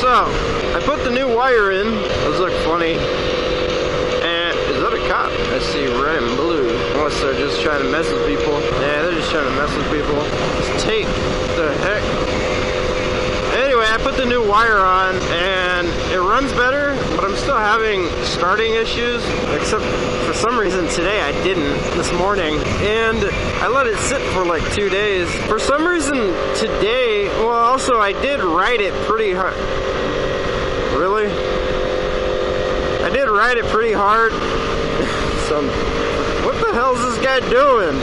So, I put the new wire in. Those look funny. And, is that a cop? I see red and blue. Unless they're just trying to mess with people. Yeah, they're just trying to mess with people. It's tape. What the heck? Anyway, I put the new wire on and it runs better, but I'm still having starting issues, except for some reason today I didn't this morning, and I let it sit for like 2 days. For some reason today, well, also I did ride it pretty hard. Really? I did ride it pretty hard. What the hell is this guy doing?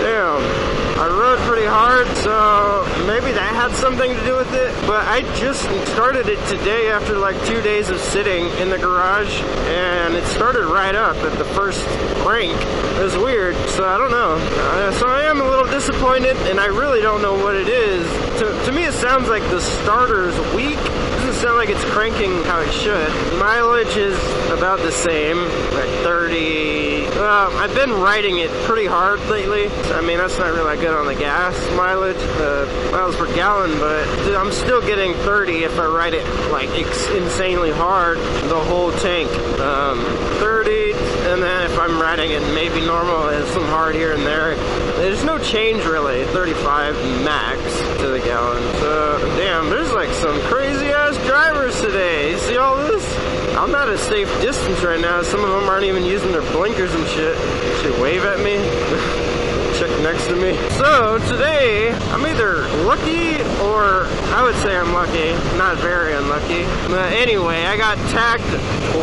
Damn. I rode pretty hard, so maybe that had something to do with it, but I just started it today after like 2 days of sitting in the garage, and it started right up at the first crank. It was weird, so I don't know. So I am a little disappointed, and I really don't know what it is. To me, it sounds like the starter's weak. It doesn't sound like it's cranking how it should. Mileage is about the same, like 30. I've been riding it pretty hard lately. I mean, that's not really good on the gas mileage, miles per gallon, but I'm still getting 30 if I ride it like insanely hard, the whole tank. 30, and then if I'm riding it maybe normal and some hard here and there, there's no change really. 35 max to the gallon. So damn, there's like some crazy ass drivers today. You see all this? I'm at a safe distance right now. Some of them aren't even using their blinkers and shit. Should wave at me. Check next to me. So today I'm either lucky or I would say I'm lucky, not very unlucky. But anyway, I got tagged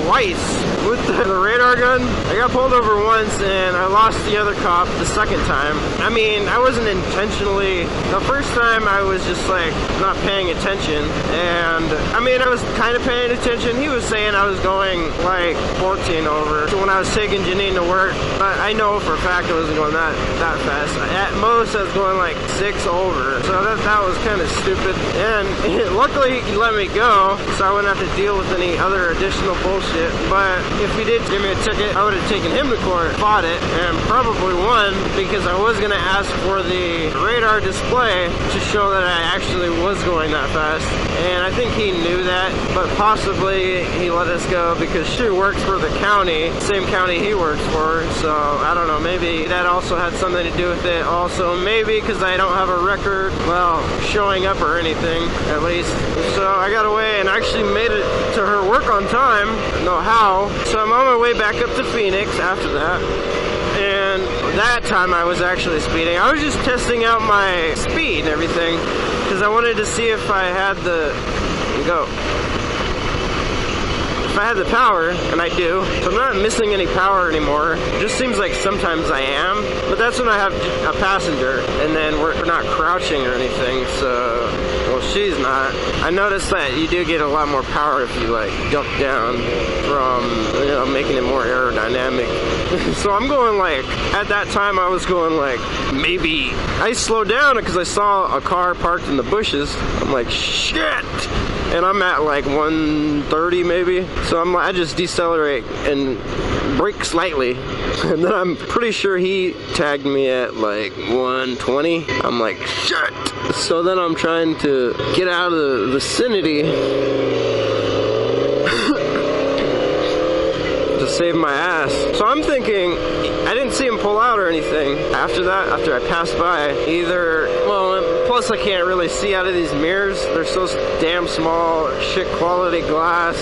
twice with the radar gun. I got pulled over once and I lost the other cop the second time. I mean, I wasn't intentionally. The first time I was just like not paying attention, and I mean I was kind of paying attention. He was saying I was going like 14 over when I was taking Janine to work, but I know for a fact I wasn't going that fast. At most I was going like 6 over, so that was kind of stupid, and luckily he let me go so I wouldn't have to deal with any other additional bullshit. But if he did give me a ticket, I would have taken him to court, fought it, and probably won, because I was going to ask for the radar display to show that I actually was going that fast, and I think he knew that, but possibly he let us go because she works for the county, same county he works for, so I don't know, maybe that also had something to do with it. Also maybe because I don't have a record, well, showing up or anything, at least. So I got away and actually made it to her work on time. I don't know how. So I'm on my way back up to Phoenix after that. And that time I was actually speeding. I was just testing out my speed and everything because I wanted to see if I had the power, and I do, so I'm not missing any power anymore. It just seems like sometimes I am, but that's when I have a passenger, and then we're not crouching or anything, so, well, she's not. I noticed that you do get a lot more power if you, like, duck down from, you know, making it more aerodynamic. So I'm going, like, at that time I was going, like, maybe, I slowed down because I saw a car parked in the bushes. I'm like, shit! And I'm at like 130 maybe, so I just decelerate and brake slightly, and then I'm pretty sure he tagged me at like 120. I'm like, shit! So then I'm trying to get out of the vicinity to save my ass. So I'm thinking, I didn't see him pull out or anything. After that, after I passed by, either, well, plus I can't really see out of these mirrors. They're so damn small, shit quality glass,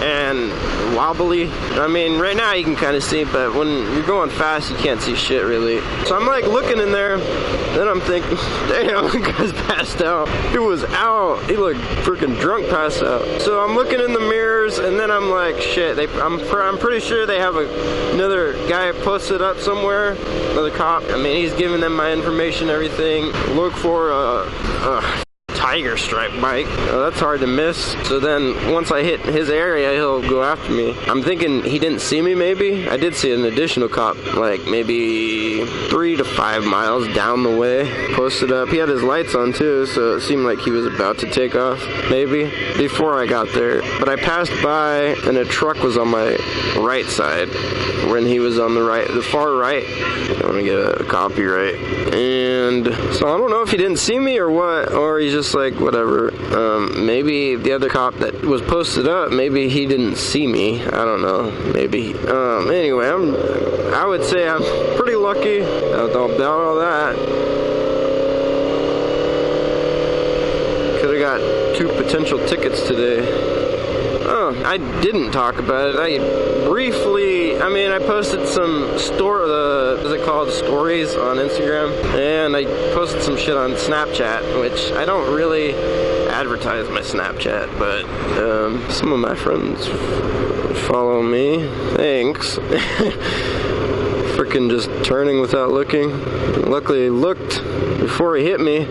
and wobbly. I mean, right now you can kind of see, but when you're going fast, you can't see shit really. So I'm like looking in there, then I'm thinking, damn, the guy's passed out. He was out. He looked freaking drunk passed out. So I'm looking in the mirrors, and then I'm like, shit, I'm pretty sure they have another guy posted up somewhere, another cop. I mean, he's giving them my information, everything. Look for a tiger stripe bike. That's hard to miss. So then once I hit his area, he'll go after me. I'm thinking he didn't see me maybe. I did see an additional cop like maybe 3 to 5 miles down the way, posted up. He had his lights on too, so it seemed like he was about to take off maybe before I got there. But I passed by and a truck was on my right side when he was on the far right. I want to get a copyright. And so I don't know if he didn't see me or what, or he's just like whatever. Maybe the other cop that was posted up, maybe he didn't see me. I don't know. Maybe. Anyway, I would say I'm pretty lucky about all that. Could have got 2 potential tickets today. Oh, I didn't talk about it. I briefly, I posted some stories on Instagram, and I posted some shit on Snapchat, which I don't really advertise my Snapchat, but some of my friends follow me. Thanks. Freaking just turning without looking. Luckily he looked before he hit me.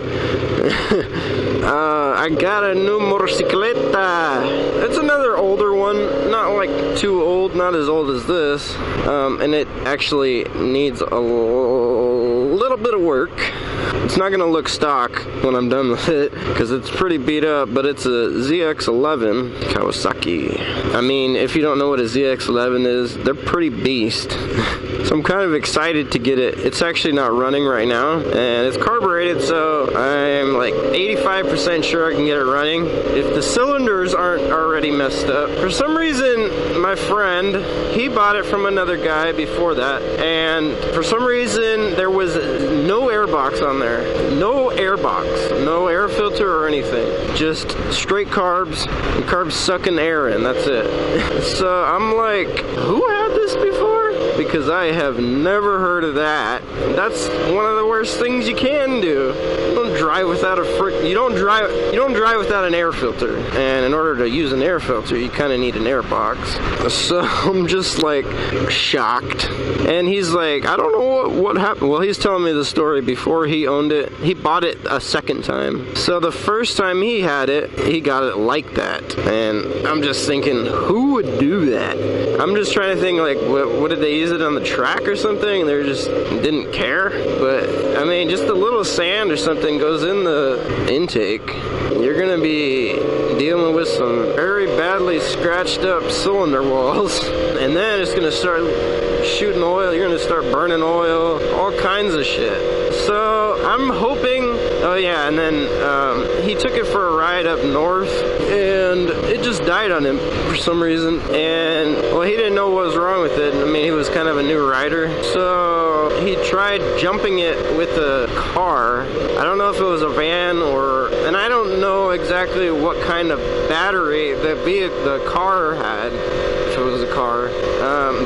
I got a new motocicleta. It's another older one, not like too old, not as old as this, and it actually needs a little bit of work. It's not gonna look stock when I'm done with it, because it's pretty beat up, but it's a zx11 Kawasaki. I mean, if you don't know what a zx11 is, they're pretty beast. So I'm kind of excited to get it. It's actually not running right now, and it's carbureted, so I'm like 85% sure I can get it running. If the cylinders aren't already messed up. For some reason, my friend, he bought it from another guy before that, and for some reason, there was no air box on there. No air box, no air filter or anything. Just straight carbs, and carbs sucking air in, that's it. So I'm like, who had this before? Because I have never heard of that. That's one of the worst things you can do. You don't drive without you don't drive without an air filter. And in order to use an air filter, you kind of need an air box. So I'm just like shocked. And he's like, I don't know what happened. Well, he's telling me the story before he owned it. He bought it a second time. So the first time he had it, he got it like that. And I'm just thinking, who would do that? I'm just trying to think, like, what did they use it on the track or something? They just didn't care. But I mean, just a little sand or something goes in the intake. You're gonna be dealing with some very badly scratched up cylinder walls, and then it's gonna start shooting oil. You're gonna start burning oil, all kinds of shit. So I'm hoping. Oh yeah, and then he took it for a ride up north, and it just died on him for some reason. And well, he didn't know what was wrong with it. I mean, he was kind of a new rider, so he tried jumping it with a car. I don't know if it was a van and I don't know exactly what kind of battery the car had. If it was a car,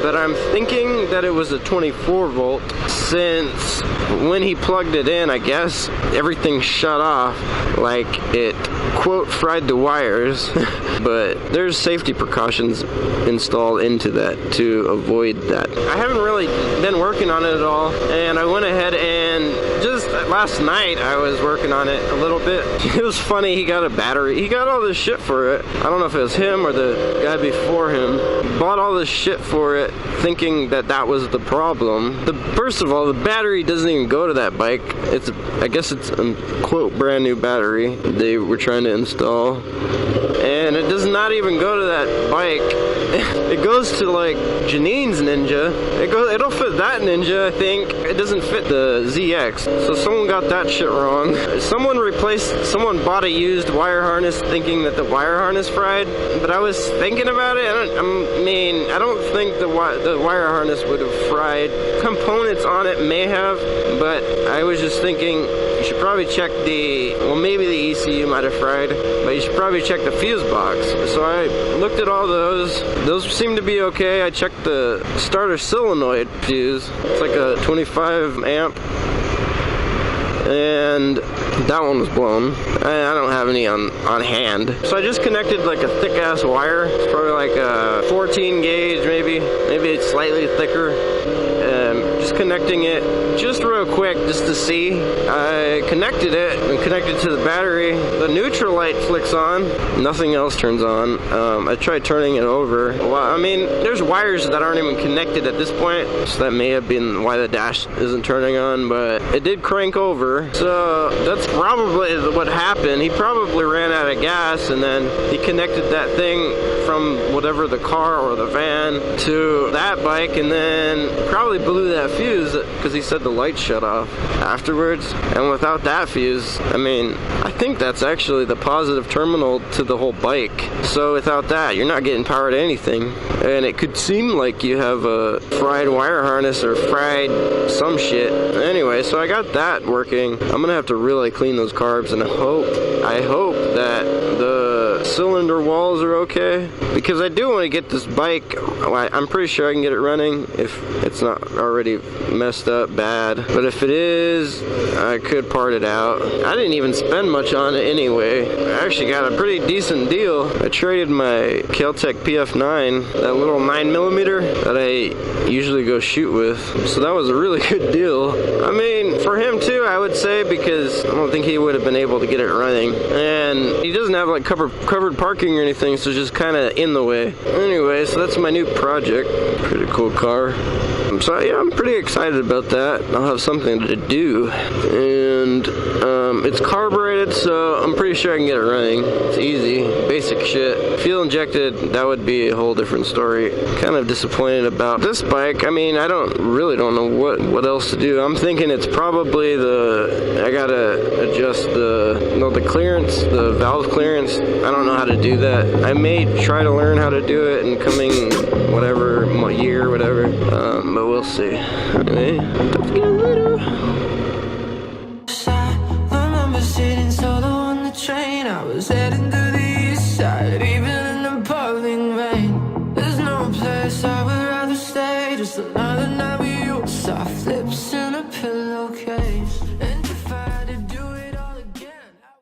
but I'm thinking that it was a 24 volt, since when he plugged it in, I guess everything shut off, like it quote fried the wires. But there's safety precautions installed into that to avoid that. I haven't really been working on it at all, and I went ahead and just last night I was working on it a little bit. It was funny, he got a battery, he got all this shit for it. I don't know if it was him or the guy before him. Bought all this shit for it, thinking that that was the problem. First of all, the battery doesn't even go to that bike. I guess it's a quote brand new battery they were trying to install, and it does not even go to that bike. It goes to like Janine's Ninja. It'll fit that Ninja, I think. It doesn't fit the ZX. So someone got that shit wrong. Someone bought a used wire harness thinking that the wire harness fried. But I was thinking about it. I don't think the wire harness would have fried. Components on it may have, but I was just thinking you should probably check maybe the ECU might have fried, but you should probably check the fuse box. So I looked at all those. Those seem to be okay. I checked the starter solenoid fuse. It's like a 25 amp. And that one was blown. I don't have any on hand. So I just connected like a thick ass wire. It's probably like a 14 gauge maybe it's slightly thicker. Just connecting it just real quick just to see. I connected it and connected to the battery. The neutral light flicks on. Nothing else turns on. I tried turning it over. Well, I mean, there's wires that aren't even connected at this point, so that may have been why the dash isn't turning on, but it did crank over. So that's probably what happened. He probably ran out of gas, and then he connected that thing from whatever the car or the van to that bike, and then probably blew that fuse because he said the light shut off afterwards. And without that fuse, I mean, I think that's actually the positive terminal to the whole bike. So without that, you're not getting power to anything. And it could seem like you have a fried wire harness or fried some shit. Anyway, so I got that working. I'm gonna have to really clean those carbs, and I hope that the cylinder walls are okay, because I do want to get this bike. I'm pretty sure I can get it running if it's not already messed up bad, but if it is, I could part it out. I didn't even spend much on it anyway. I actually got a pretty decent deal. I traded my Caltech PF9, that little 9mm that I usually go shoot with, so that was a really good deal. I mean, for him too, I would say, because I don't think he would have been able to get it running, and he doesn't have like covered parking or anything, so it's just kind of in the way. Anyway, so that's my new project. Pretty cool car. So yeah, I'm pretty excited about that. I'll have something to do, and it's carbureted, so I'm pretty sure I can get it running. It's easy, basic shit. Fuel injected, that would be a whole different story. Kind of disappointed about this bike. I mean, I really don't know what else to do. I'm thinking it's probably I gotta adjust the clearance, the valve clearance. I don't know how to do that. I may try to learn how to do it in coming whatever year, whatever, but we'll see. Anyway,